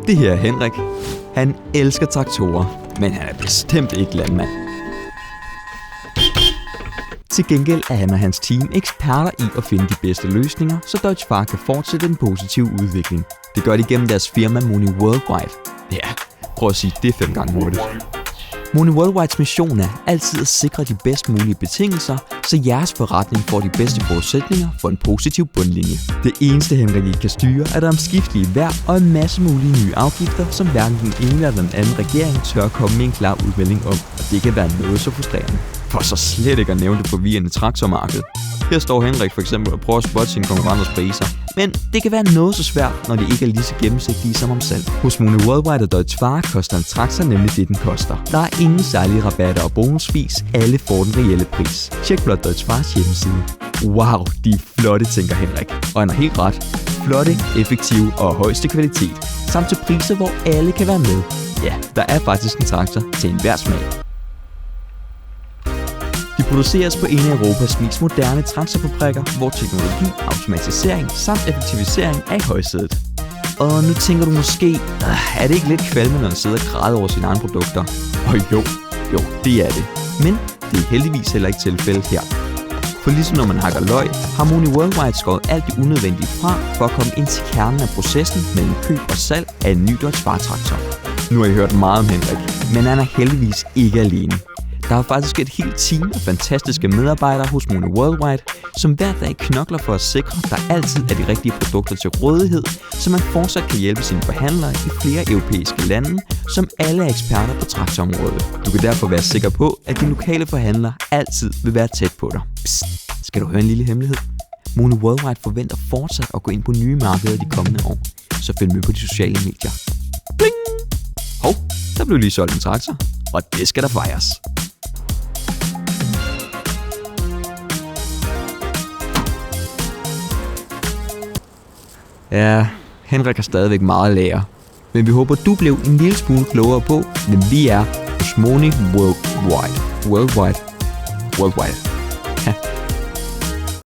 Det her er Henrik. Han elsker traktorer, men han er bestemt ikke landmand. Til gengæld er han og hans team eksperter i at finde de bedste løsninger, så Deutz-Fahr kan fortsætte den positive udvikling. Det gør de gennem deres firma Moni Worldwide. Ja, prøv at sige det 5 gange hurtigt. Moni Worldwides mission er altid at sikre de bedst mulige betingelser, så jeres forretning får de bedste forudsætninger for en positiv bundlinje. Det eneste Henrik ikke kan styre er der omskiftelige vejr og en masse mulige nye afgifter, som hverken den ene eller den anden regering tør komme med en klar udmelding om, og det kan være noget så frustrerende. For så slet ikke at nævne det forvirrende traktormarked. Her står Henrik for eksempel og prøver at spotte sine konkurrenters priser. Men det kan være noget så svært, når de ikke er lige så gennemsigtige som om salg. Hos Moni Worldwide og Deutz-Fahr koster en traktor nemlig det, den koster. Der er ingen særlige rabatter og bonusvis. Alle får den reelle pris. Tjek blot Deutz-Fahrs hjemmeside. Wow, de er flotte, tænker Henrik. Og han har helt ret. Flotte, effektive og højeste kvalitet. Samt til priser, hvor alle kan være med. Ja, der er faktisk en traktor til enhver smag. De produceres på en af Europas mest moderne traktorfabrikker, hvor teknologi, automatisering samt effektivisering er i højsædet. Og nu tænker du måske, er det ikke lidt kvalme, når man sidder og græder over sine egne produkter? Og jo, det er det. Men det er heldigvis heller ikke tilfældet her. For ligesom når man hakker løg, har Moni Worldwide skåret alt det unødvendige fra for at komme ind til kernen af processen mellem køb og salg af en ny Deutz-Fahr-traktor. Nu har I hørt meget om Henrik, men han er heldigvis ikke alene. Der er faktisk et helt team af fantastiske medarbejdere hos Moni Worldwide, som hver dag knokler for at sikre, at der altid er de rigtige produkter til rådighed, så man fortsat kan hjælpe sine forhandlere i flere europæiske lande, som alle er eksperter på traktorområdet. Du kan derfor være sikker på, at de lokale forhandlere altid vil være tæt på dig. Psst, skal du høre en lille hemmelighed? Moni Worldwide forventer fortsat at gå ind på nye markeder de kommende år, så følg med på de sociale medier. Bling! Hov, der blev lige solgt en traktor, og det skal der fejres. Ja, Henrik har stadigvæk meget at lære. Men vi håber, du blev en lille smule klogere på, hvem vi er hos Moni Worldwide. Ja,